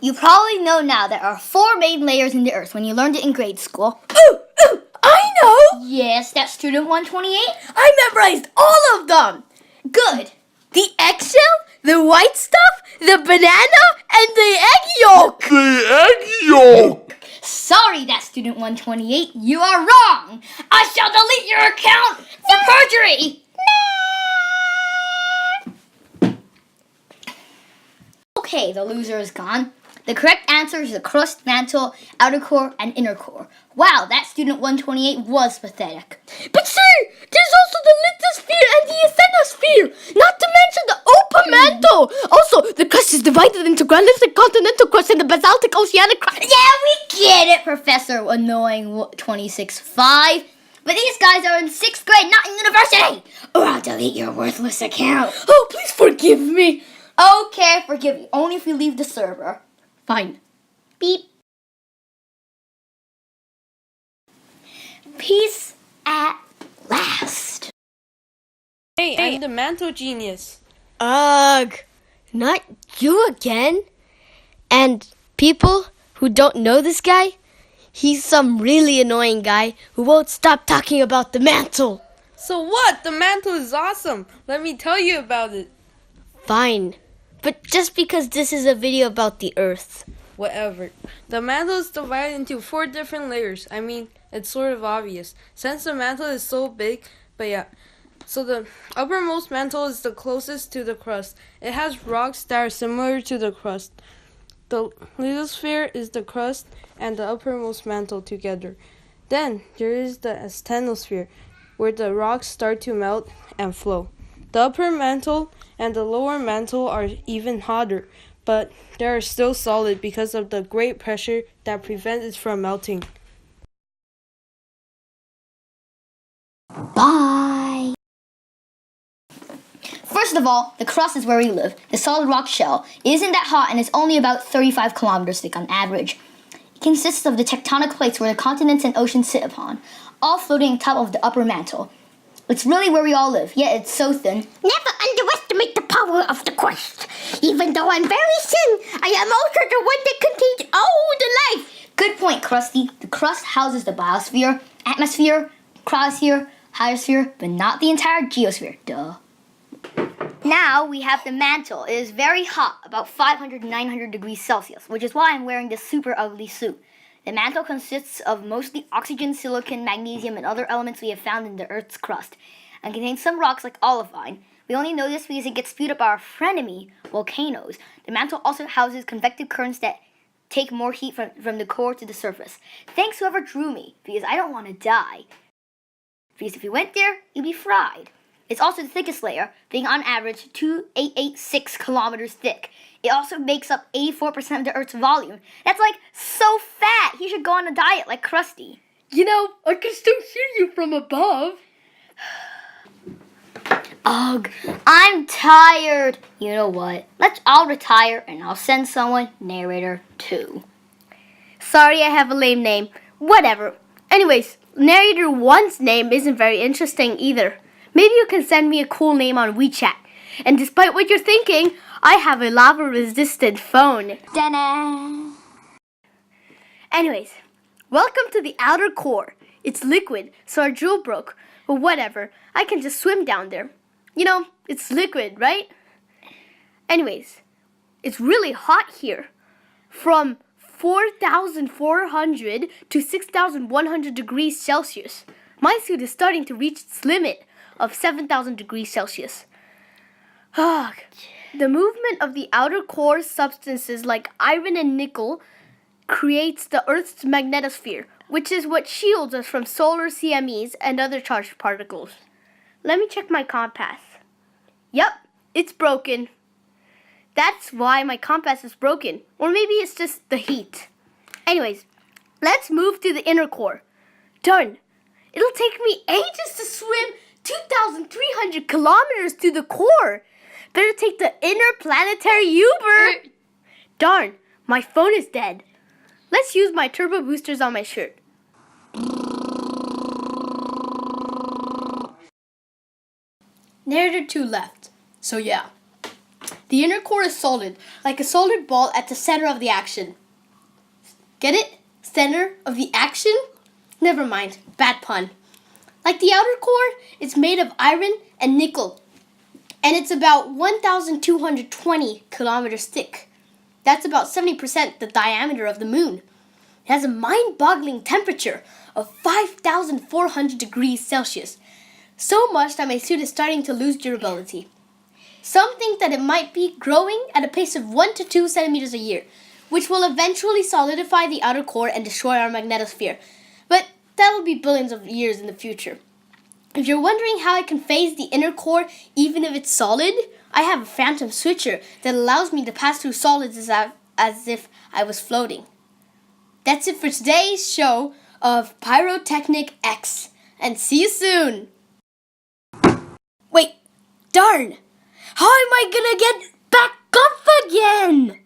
You probably know now there are 4 main layers in the Earth when you learned it in grade school. Ooh, I know! Yes, that's student 128. I memorized all of them! Good. The eggshell, the white stuff, the banana, and the egg yolk! The egg yolk! Sorry, that's student 128. You are wrong. I shall delete your account for perjury. Okay, the loser is gone. The correct answer is the crust, mantle, outer core, and inner core. Wow, that student 128 was pathetic. But sir, there's also the lithosphere and the asthenosphere, not to mention the open mantle. Also, the crust is divided into granitic continental crust and the basaltic oceanic crust. Yeah, we get it, Professor Annoying 26.5. But these guys are in 6th grade, not in university. Or I'll delete your worthless account. Oh, please forgive me. Okay, forgive you. Only if you leave the server. Fine. Beep. Peace at last. Hey, I'm the mantle genius. Ugh, not you again. And people who don't know this guy, he's some really annoying guy who won't stop talking about the mantle. So what? The mantle is awesome. Let me tell you about it. Fine. But just because this is a video about the Earth. Whatever. The mantle is divided into 4 different layers. I mean, it's sort of obvious, since the mantle is so big, but yeah. So the uppermost mantle is the closest to the crust. It has rocks that are similar to the crust. The lithosphere is the crust and the uppermost mantle together. Then there is the asthenosphere, where the rocks start to melt and flow. The upper mantle and the lower mantle are even hotter, but they are still solid because of the great pressure that prevents it from melting. Bye. First of all, the crust is where we live. The solid rock shell isn't that hot and is only about 35 kilometers thick on average. It consists of the tectonic plates where the continents and oceans sit upon, all floating on top of the upper mantle. It's really where we all live, yet it's so thin. Never underestimate the power of the crust. Even though I'm very thin, I am also the one that contains all the life. Good point, Krusty. The crust houses the biosphere, atmosphere, cryosphere, hydrosphere, but not the entire geosphere. Duh. Now we have the mantle. It is very hot, about 500 to 900 degrees Celsius, which is why I'm wearing this super ugly suit. The mantle consists of mostly oxygen, silicon, magnesium, and other elements we have found in the Earth's crust, and contains some rocks like olivine. We only know this because it gets spewed up by our frenemy, volcanoes. The mantle also houses convective currents that take more heat from the core to the surface. Thanks whoever drew me, because I don't want to die. Because if you went there, you'd be fried. It's also the thickest layer, being on average 2,886 kilometers thick. It also makes up 84% of the Earth's volume. That's like so fat. He should go on a diet like Krusty. You know, I can still hear you from above. Ugh, I'm tired. You know what? Let's all retire and I'll send someone narrator 2. Sorry, I have a lame name. Whatever. Anyways, narrator 1's name isn't very interesting either. Maybe you can send me a cool name on WeChat. And despite what you're thinking, I have a lava-resistant phone. Ta-da! Anyways, welcome to the outer core. It's liquid, so our drill broke. But whatever, I can just swim down there. You know, it's liquid, right? Anyways, it's really hot here. From 4,400 to 6,100 degrees Celsius. My suit is starting to reach its limit of 7,000 degrees Celsius. The movement of the outer core substances like iron and nickel creates the Earth's magnetosphere, which is what shields us from solar CMEs and other charged particles. Let me check my compass. Yep, it's broken. That's why my compass is broken. Or maybe it's just the heat. Anyways, let's move to the inner core. Darn, it'll take me ages to swim 2,300 kilometers to the core. Better take the interplanetary Uber. Darn, my phone is dead. Let's use my turbo boosters on my shirt. Narrator 2 left. So yeah. The inner core is solid, like a solid ball at the center of the action. Get it? Center of the action? Never mind, bad pun. Like the outer core, it's made of iron and nickel, and it's about 1,220 kilometers thick. That's about 70% the diameter of the moon. It has a mind-boggling temperature of 5,400 degrees Celsius, so much that my suit is starting to lose durability. Some think that it might be growing at a pace of 1 to 2 centimeters a year, which will eventually solidify the outer core and destroy our magnetosphere. But that will be billions of years in the future. If you're wondering how I can phase the inner core even if it's solid, I have a phantom switcher that allows me to pass through solids as if I was floating. That's it for today's show of Pyrotechnic X, and see you soon! Wait, darn! How am I gonna get back up again?